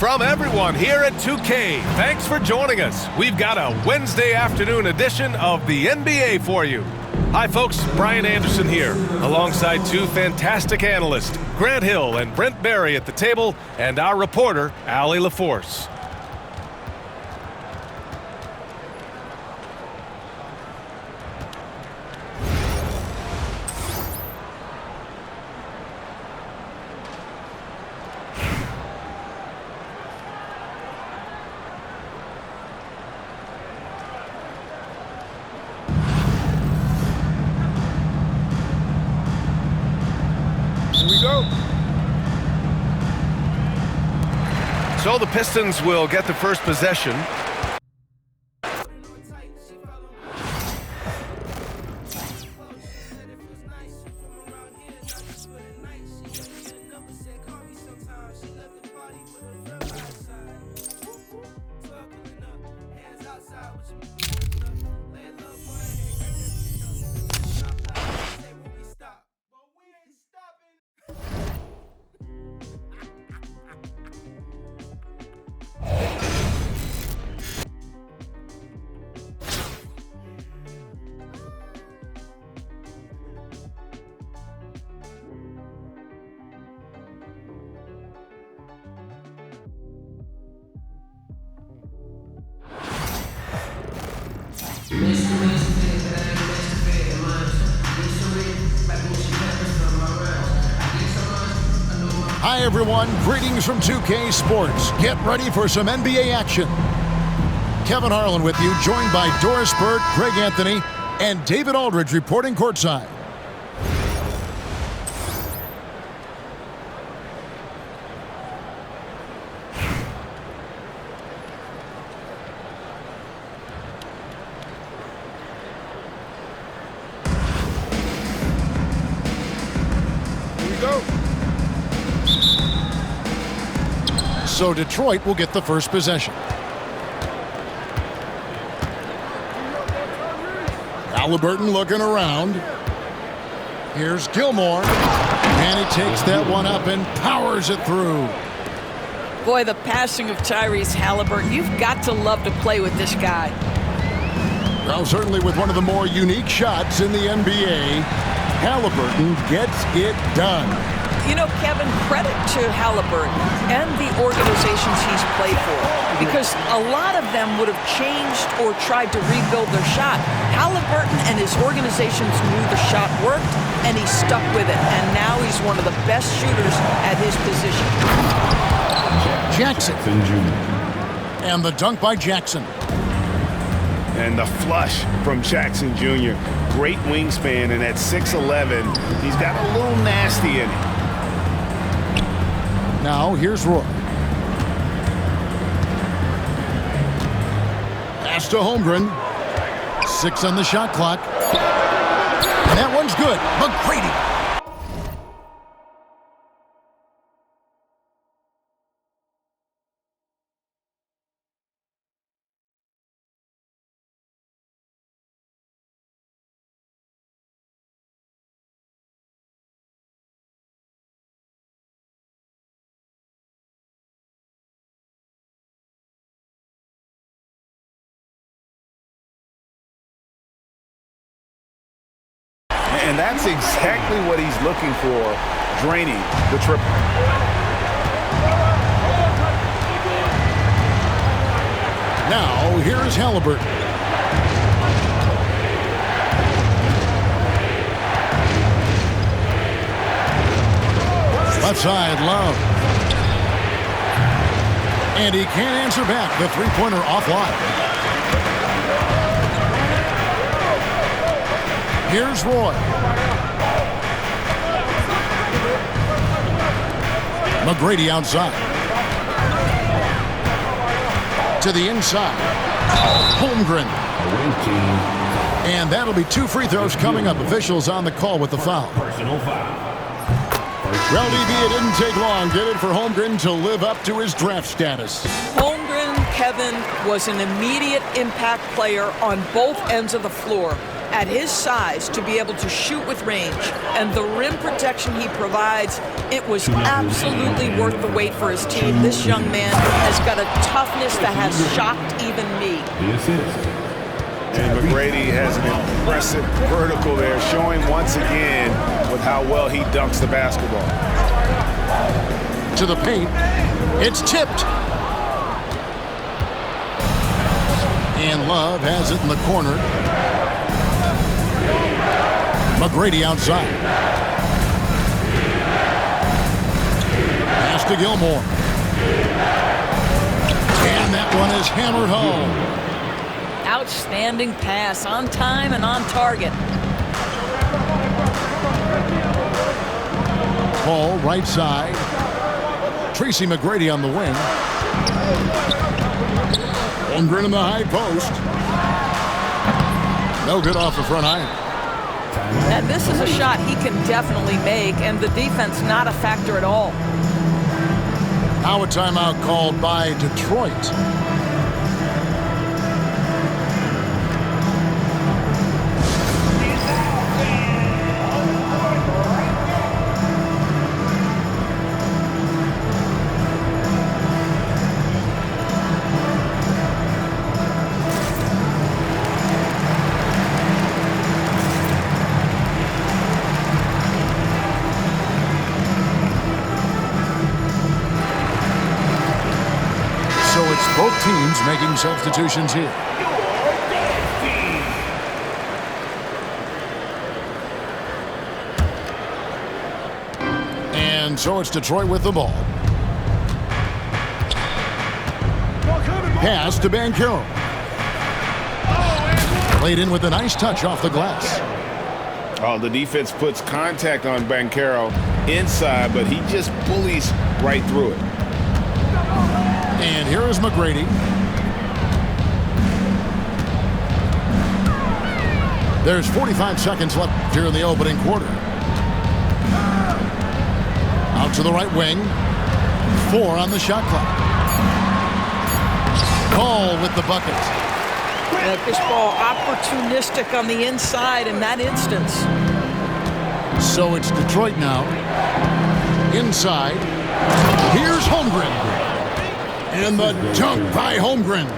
From everyone here at 2K, thanks for joining us. We've got a Wednesday afternoon edition of the NBA for you. Hi folks, Brian Anderson here, alongside two fantastic analysts, Grant Hill and Brent Barry at the table, and our reporter, Allie LaForce. So the Pistons will get the first possession. Hi everyone, greetings from 2K Sports. Get ready for some NBA action. Kevin Harlan with you, joined by Doris Burke, Greg Anthony, and David Aldridge reporting courtside. So Detroit will get the first possession. Halliburton looking around. Here's Gilmore. And he takes that one up and powers it through. Boy, the passing of Tyrese Halliburton. You've got to love to play with this guy. Well, certainly with one of the more unique shots in the NBA, Halliburton gets it done. You know, Kevin, credit to Halliburton and the organizations he's played for, because a lot of them would have changed or tried to rebuild their shot. Halliburton and his organizations knew the shot worked, and he stuck with it, and now he's one of the best shooters at his position. Jackson. And the dunk by Jackson. And the flush from Jackson Jr. Great wingspan, and at 6'11", he's got a little nasty in it. Now, here's Roy. Pass to Holmgren. 6 on the shot clock. And that one's good. McGrady. And that's exactly what he's looking for, draining the triple. Now, here's Halliburton. Left side, Love. And he can't answer back. The three-pointer offline. Here's Roy. McGrady outside. To the inside. Holmgren. And that'll be 2 free throws coming up. Officials on the call with the foul. Personal foul. Well, DB, it didn't take long, did it, for Holmgren to live up to his draft status? Holmgren, Kevin, was an immediate impact player on both ends of the floor. at his size to be able to shoot with range and the rim protection he provides, it was absolutely worth the wait for his team. This young man has got a toughness that has shocked even me. And McGrady has an impressive vertical there, showing once again with how well he dunks the basketball. To the paint. It's tipped. And Love has it in the corner. McGrady outside. Pass to Gilmore. And that one is hammered home. Outstanding pass, on time and on target. Paul, right side. Tracy McGrady on the wing. Holmgren in the high post. No good off the front iron. And this is a shot he can definitely make, and the defense not a factor at all. Now a timeout called by Detroit. Both teams making substitutions here. And so it's Detroit with the ball. Pass to Banchero. Played in with a nice touch off the glass. Oh, the defense puts contact on Banchero inside, but he just bullies right through it. And here is McGrady. There's 45 seconds left here in the opening quarter. Out to the right wing. 4 on the shot clock. Call with the bucket. This ball opportunistic on the inside in that instance. So it's Detroit now. Inside. Here's Holmgren. And the dunk by Holmgren.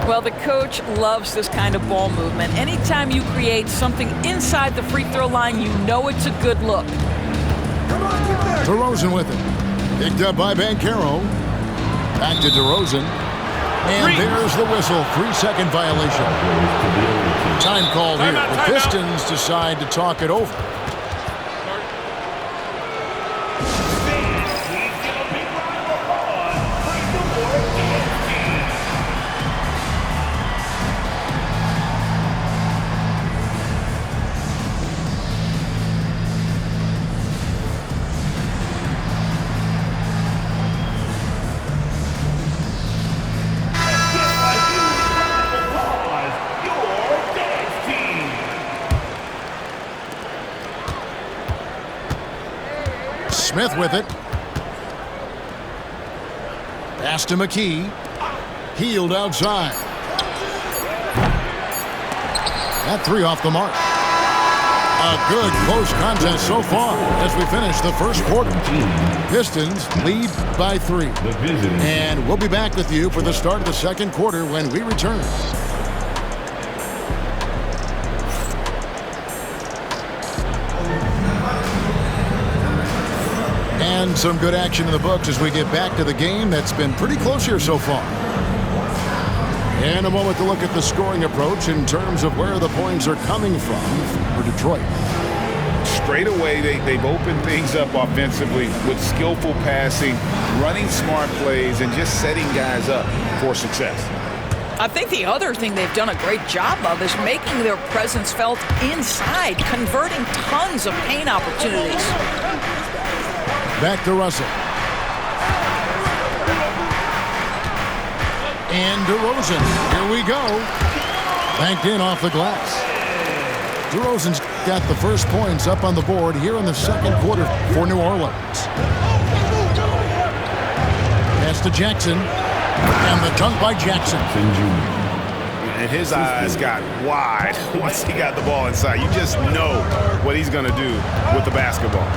Well, the coach loves this kind of ball movement. Anytime you create something inside the free throw line, you know it's a good look. DeRozan with it. Picked up by Banchero. Back to DeRozan. And there's the whistle. 3-second violation. Time called here. The Pistons decide to talk it over. Smith with it. Pass to McKee. Healed outside. That 3 off the mark. A good close contest so far as we finish the first quarter. Pistons lead by 3. And we'll be back with you for the start of the second quarter when we return. And some good action in the books as we get back to the game that's been pretty close here so far. In a moment to look at the scoring approach in terms of where the points are coming from for Detroit. Straight away, they've opened things up offensively with skillful passing, running smart plays, and just setting guys up for success. I think the other thing they've done a great job of is making their presence felt inside, converting tons of paint opportunities. Back to Russell. And DeRozan. Here we go. Banked in off the glass. DeRozan's got the first points up on the board here in the second quarter for New Orleans. Pass to Jackson. And the dunk by Jackson. And his eyes got wide once he got the ball inside. You just know what he's going to do with the basketball.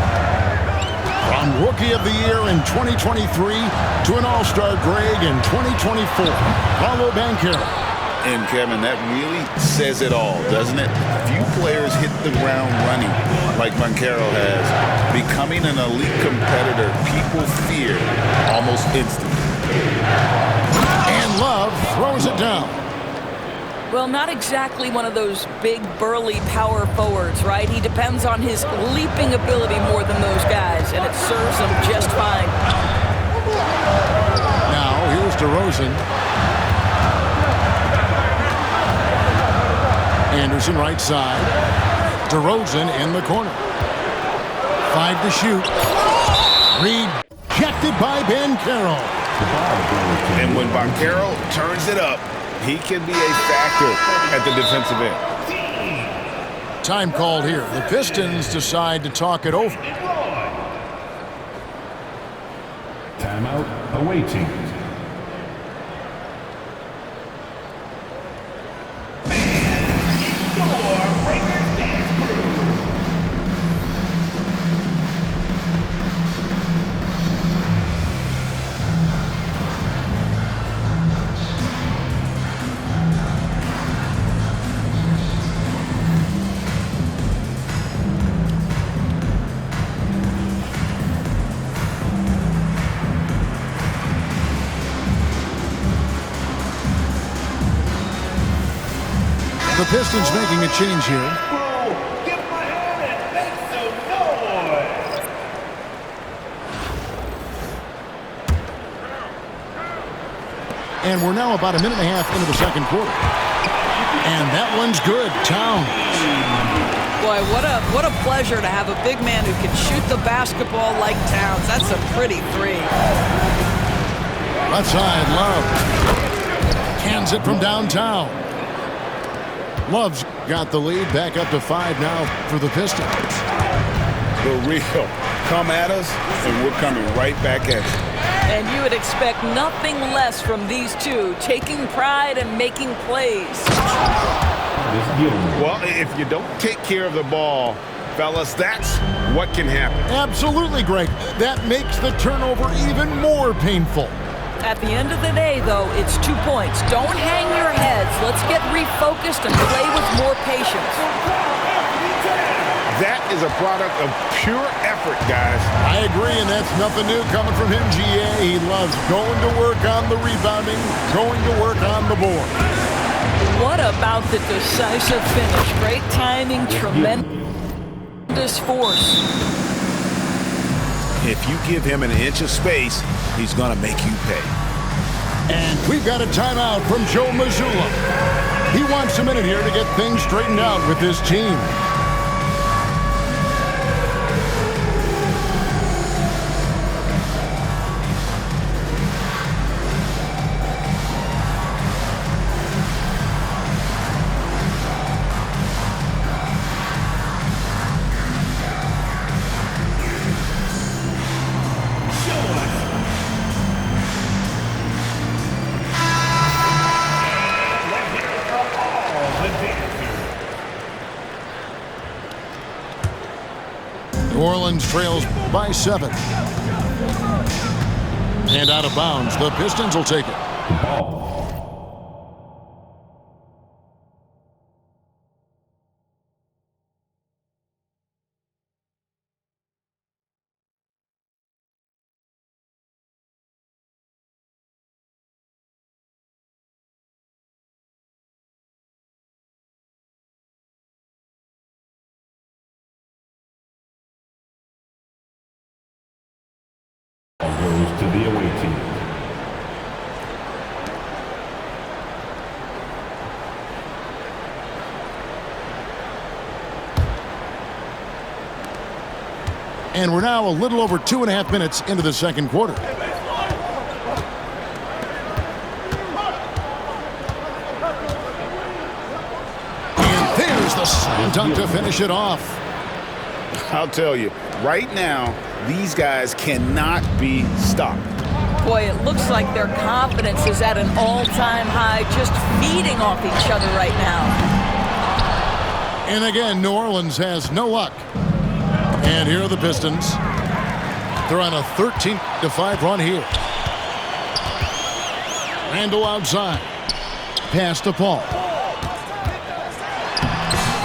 From Rookie of the Year in 2023 to an All-Star Greg in 2024, Paolo Banchero. And, Kevin, that really says it all, doesn't it? Few players hit the ground running like Banchero has. Becoming an elite competitor, people fear almost instantly. And Love throws it down. Well, not exactly one of those big, burly power forwards, right? He depends on his leaping ability more than those guys, and it serves him just fine. Now, here's DeRozan. Anderson right side. DeRozan in the corner. 5 to shoot. Rejected by Banchero. And when Banchero turns it up, he can be a factor at the defensive end. Time called here. The Pistons decide to talk it over. Timeout awaiting. The Pistons making a change here. And we're now about a minute and a half into the second quarter. And that one's good. Towns. Boy, what a pleasure to have a big man who can shoot the basketball like Towns. That's a pretty three. Left side, Love. Cans it from downtown. Love's got the lead, back up to 5 now for the Pistons. The real come at us, and we're coming right back at you. And you would expect nothing less from these two, taking pride and making plays. Well, if you don't take care of the ball, fellas, that's what can happen. Absolutely, Greg. That makes the turnover even more painful. At the end of the day, though, it's 2 points. Don't hang your heads. Let's get refocused and play with more patience. That is a product of pure effort, guys. I agree, and that's nothing new coming from him, GA. He loves going to work on the rebounding, going to work on the board. What about the decisive finish? Great timing, tremendous force. If you give him an inch of space, he's going to make you pay. And we've got a timeout from Joe Mazzulla. He wants a minute here to get things straightened out with his team. New Orleans trails by 7. And out of bounds. The Pistons will take it. Goes to the away team. And we're now a little over 2.5 minutes into the second quarter. And there's the slam dunk to finish it off. I'll tell you, right now, these guys cannot be stopped. Boy, it looks like their confidence is at an all-time high, just feeding off each other right now. And again, New Orleans has no luck. And here are the Pistons. They're on a 13-5 run here. Randle outside. Pass to Paul.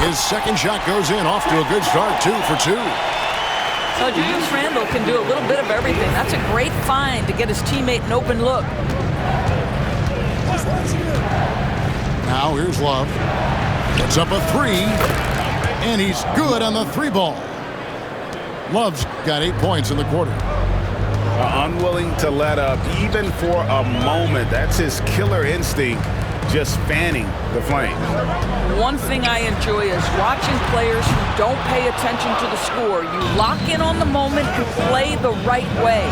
His second shot goes in, off to a good start, 2 for 2. So Julius Randle can do a little bit of everything. That's a great find to get his teammate an open look. Now here's Love. Puts up a 3, and he's good on the 3-ball. Love's got 8 points in the quarter. Unwilling to let up even for a moment. That's his killer instinct, just fanning the flame. One thing I enjoy is watching players who don't pay attention to the score. You lock in on the moment and play the right way.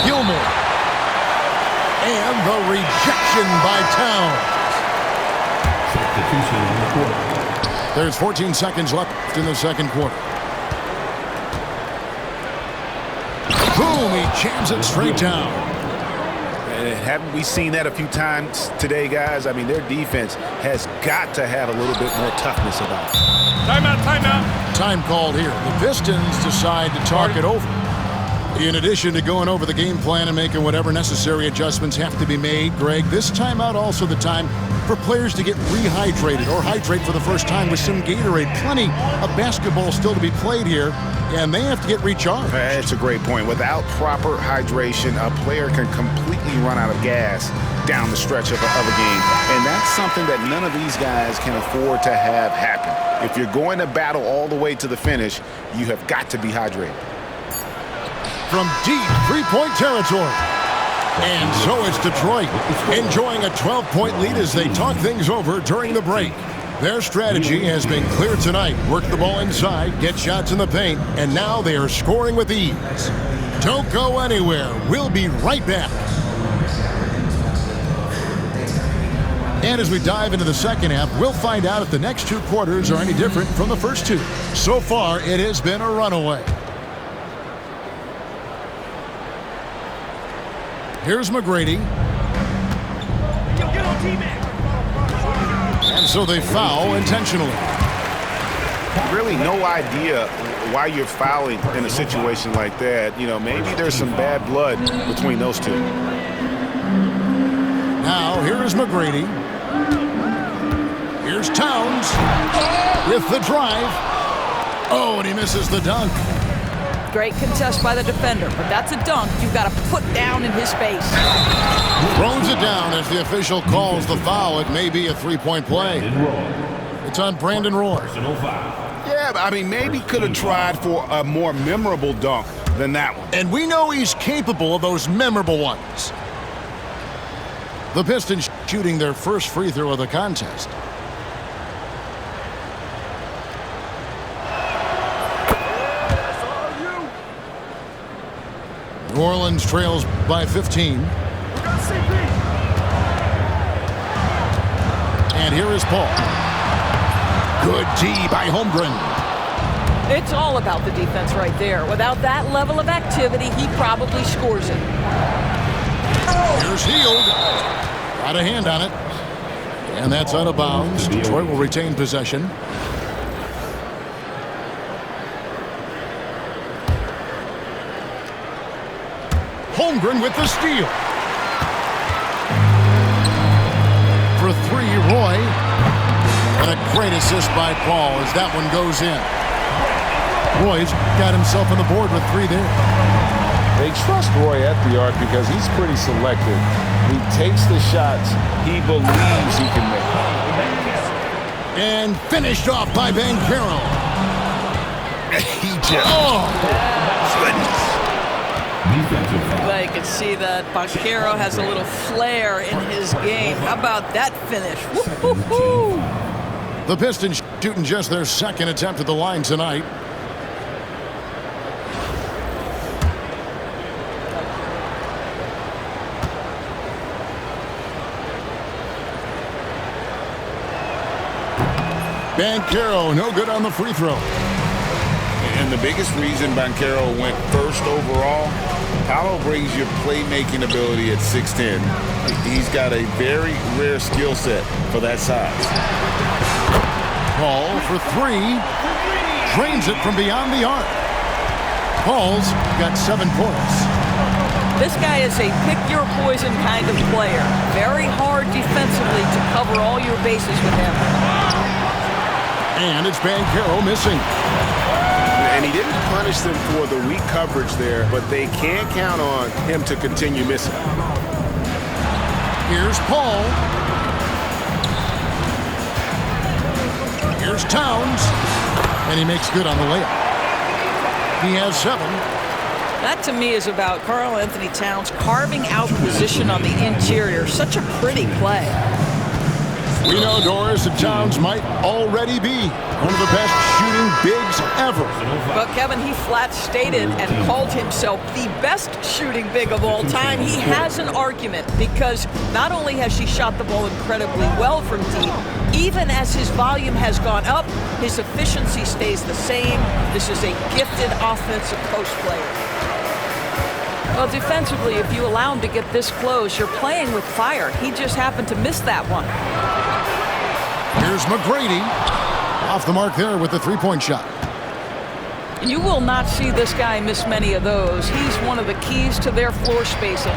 Gilmore. And the rejection by Towns. Substitution in the quarter. There's 14 seconds left in the second quarter. Boom, he jams it straight down. Haven't we seen that a few times today, guys? I mean, their defense has got to have a little bit more toughness about it. Timeout. Time called here. The Pistons decide to talk it over. In addition to going over the game plan and making whatever necessary adjustments have to be made, Greg, this timeout also the time for players to get rehydrated or hydrate for the first time with some Gatorade. Plenty of basketball still to be played here, and they have to get recharged. That's a great point. Without proper hydration, a player can completely run out of gas down the stretch of a game. And that's something that none of these guys can afford to have happen. If you're going to battle all the way to the finish, you have got to be hydrated. From deep three-point territory. And so it's Detroit enjoying a 12-point lead as they talk things over during the break. Their strategy has been clear tonight. Work the ball inside, get shots in the paint, and now they are scoring with ease. Don't go anywhere. We'll be right back. And as we dive into the second half, we'll find out if the next 2 quarters are any different from the first 2. So far, it has been a runaway. Here's McGrady. And so they foul intentionally. Really no idea why you're fouling in a situation like that. You know, maybe there's some bad blood between those two. Now, here is McGrady. Here's Towns with the drive. Oh, and he misses the dunk. Great contest by the defender, but that's a dunk you've got to put down in his face. Throws it down as the official calls the foul. It may be a 3-point play. It's on Brandon Roy. Personal foul. Yeah, but I mean, maybe could have tried for a more memorable dunk than that one. And we know he's capable of those memorable ones. The Pistons shooting their first free throw of the contest. New Orleans trails by 15. And here is Paul. Good D by Holmgren. It's all about the defense right there. Without that level of activity, he probably scores it. Here's Hield. Got a hand on it. And that's out of bounds. Detroit will retain possession. Holmgren with the steal. For 3, Roy. And a great assist by Paul as that one goes in. Roy's got himself on the board with 3 there. They trust Roy at the arc because he's pretty selective. He takes the shots he believes he can make. And finished off by Banchero. He just... Oh! Goodness. Defensive foul. But you can see that Banchero has a little flair in his game. How about that finish? Woo-hoo-hoo. The Pistons shooting just their second attempt at the line tonight. Banchero, no good on the free throw. And the biggest reason Banchero went first overall Paolo brings your playmaking ability at 6'10". He's got a very rare skill set for that size. Paul for three. Drains it from beyond the arc. Paul's got 7 points. This guy is a pick-your-poison kind of player. Very hard defensively to cover all your bases with him. And it's Banchero missing. And he didn't punish them for the weak coverage there, but they can't count on him to continue missing. Here's Paul. Here's Towns. And he makes good on the layup. He has 7. That, to me, is about Karl Anthony Towns carving out position on the interior. Such a pretty play. We know, Doris, that Towns might already be one of the best shooting bigs ever. But, Kevin, he flat stated and called himself the best shooting big of all time. He has an argument because not only has he shot the ball incredibly well from deep, even as his volume has gone up, his efficiency stays the same. This is a gifted offensive post player. Well, defensively, if you allow him to get this close, you're playing with fire. He just happened to miss that one. Here's McGrady. Off the mark there with the three-point shot. You will not see this guy miss many of those. He's one of the keys to their floor spacing.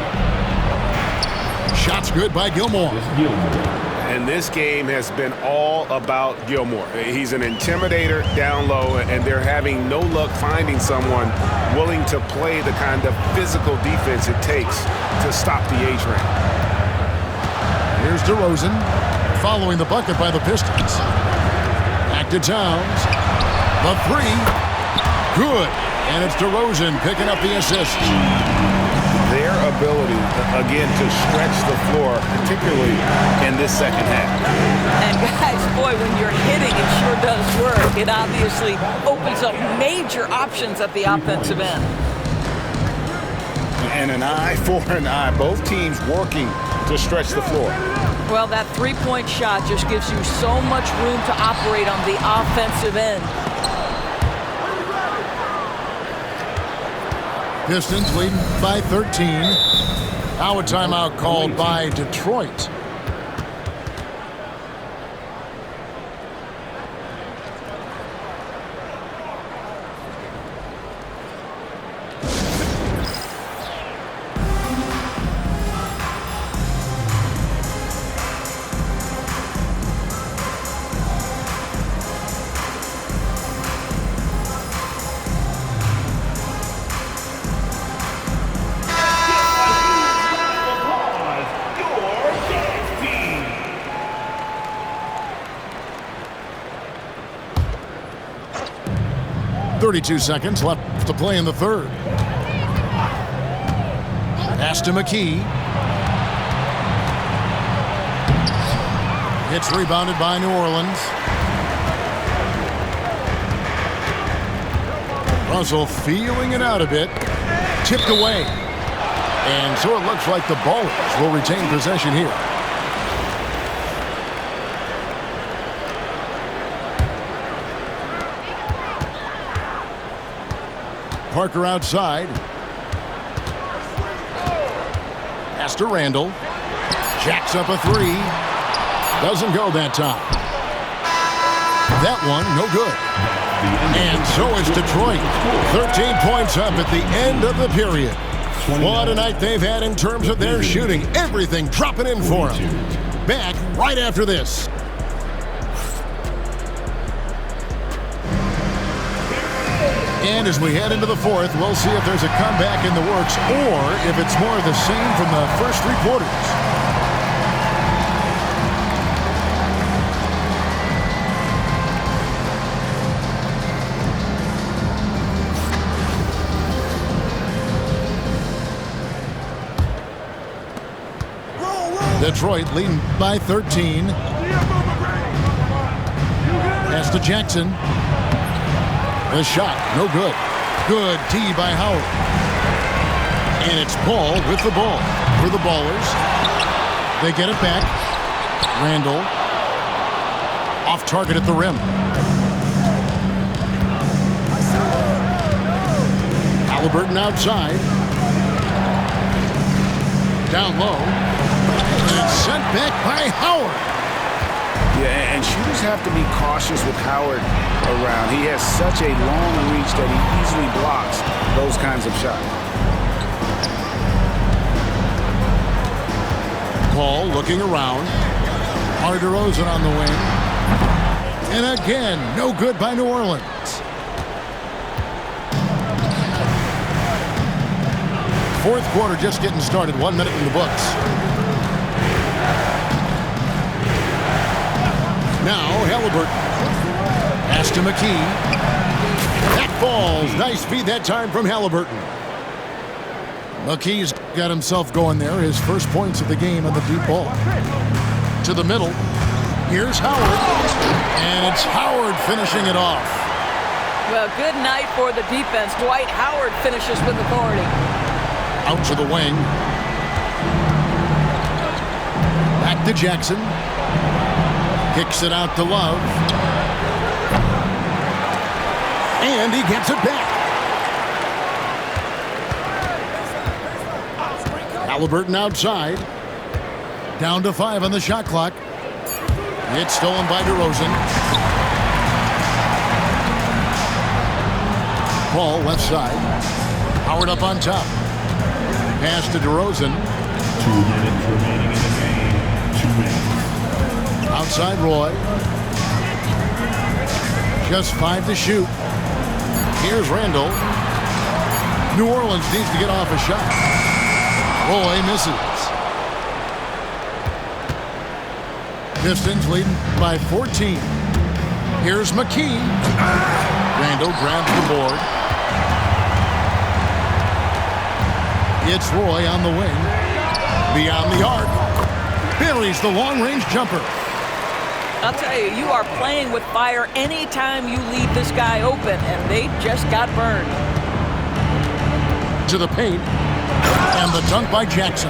Shot's good by Gilmore. And this game has been all about Gilmore. He's an intimidator down low, and they're having no luck finding someone willing to play the kind of physical defense it takes to stop the A-Train. Here's DeRozan, following the bucket by the Pistons. Back to Towns. The three. Good. And it's DeRozan picking up the assist. Their ability, again, to stretch the floor, particularly in this second half. And guys, boy, when you're hitting, it sure does work. It obviously opens up major options at the offensive end. And an eye for an eye. Both teams working to stretch the floor. Well, that three-point shot just gives you so much room to operate on the offensive end. Pistons leading by 13. Now a timeout called by Detroit. .32 seconds left to play in the third. Pass to McKee. It's rebounded by New Orleans. Russell feeling it out a bit. Tipped away. And so it looks like the Ballers will retain possession here. Parker outside. Pass to Randall. Jacks up a three. Doesn't go that time. That one, no good. And so it's Detroit. 13 points up at the end of the period. What a night they've had in terms of their shooting. Everything dropping in for them. Back right after this. And as we head into the fourth, we'll see if there's a comeback in the works or if it's more of the same from the first three quarters. Detroit leading by 13. Pass to Jackson. The shot, no good. Good D by Howard. And it's Paul with the ball for the Ballers. They get it back. Randall. Off target at the rim. Halliburton outside. Down low. And sent back by Howard. Yeah, and shooters have to be cautious with Howard around. He has such a long reach that he easily blocks those kinds of shots. Paul looking around. DeRozan on the wing. And again, no good by New Orleans. Fourth quarter just getting started. 1 minute in the books. Now Halliburton. Pass to McKee. That falls. Nice feed that time from Halliburton. McKee's got himself going there. His first points of the game on the deep ball. To the middle. Here's Howard. And it's Howard finishing it off. Well, good night for the defense. Dwight Howard finishes with authority. Out to the wing. Back to Jackson. Kicks it out to Love. And he gets it back. Halliburton outside. Down to 5 on the shot clock. It's stolen by DeRozan. Paul left side. Howard up on top. Pass to DeRozan. 2 minutes remaining in the game. 2 minutes. Outside Roy. Just 5 to shoot. Here's Randall. New Orleans needs to get off a shot. Roy misses. Pistons leading by 14. Here's McKee. Randall grabs the board. It's Roy on the wing. Beyond the arc. Buries the long-range jumper. I'll tell you, you are playing with fire anytime you leave this guy open, and they just got burned. To the paint. And the dunk by Jackson.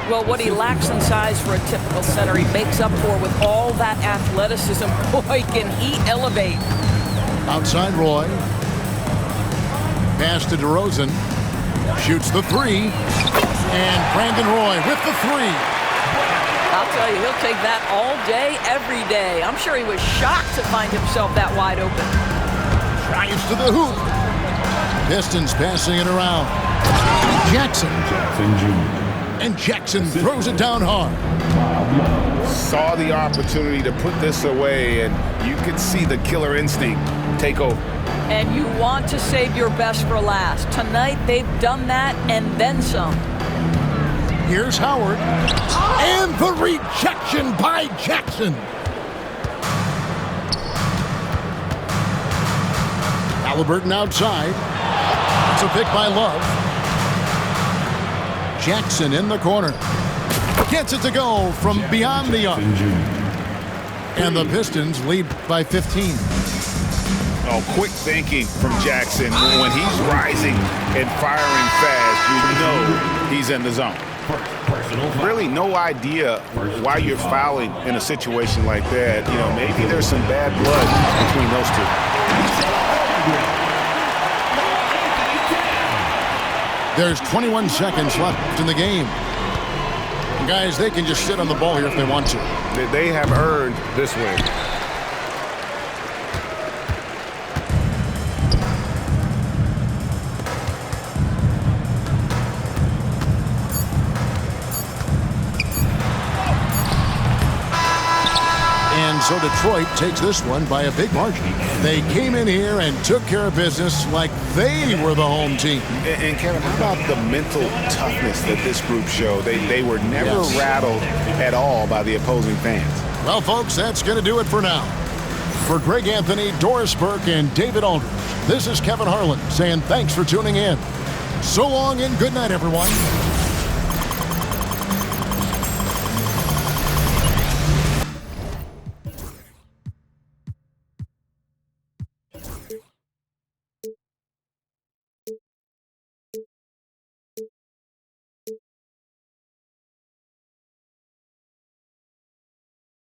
Well, what he lacks in size for a typical center, he makes up for with all that athleticism. Boy, can he elevate. Outside Roy. Pass to DeRozan. Shoots the 3. And Brandon Roy with the 3. I'll tell you, he'll take that all day, every day. I'm sure he was shocked to find himself that wide open. Drives to the hoop. Pistons passing it around. Jackson. And Jackson throws it down hard. Saw the opportunity to put this away, and you could see the killer instinct take over. And you want to save your best for last. Tonight, they've done that and then some. Here's Howard. And the rejection by Jackson. Halliburton outside. It's a pick by Love. Jackson in the corner. Gets it to go from beyond the arc. And the Pistons lead by 15. Oh, quick thinking from Jackson. When he's rising and firing fast, you know he's in the zone. Really no idea why you're fouling in a situation like that. You know, maybe there's some bad blood between those two. There's 21 seconds left in the game. And guys, they can just sit on the ball here if they want to. They have earned this win. And so Detroit takes this one by a big margin. They came in here and took care of business like they were the home team. And Kevin, how about the mental toughness that this group showed? They were never rattled at all by the opposing fans. Well, folks, that's going to do it for now. For Greg Anthony, Doris Burke, and David Aldridge, this is Kevin Harlan saying thanks for tuning in. So long and good night, everyone.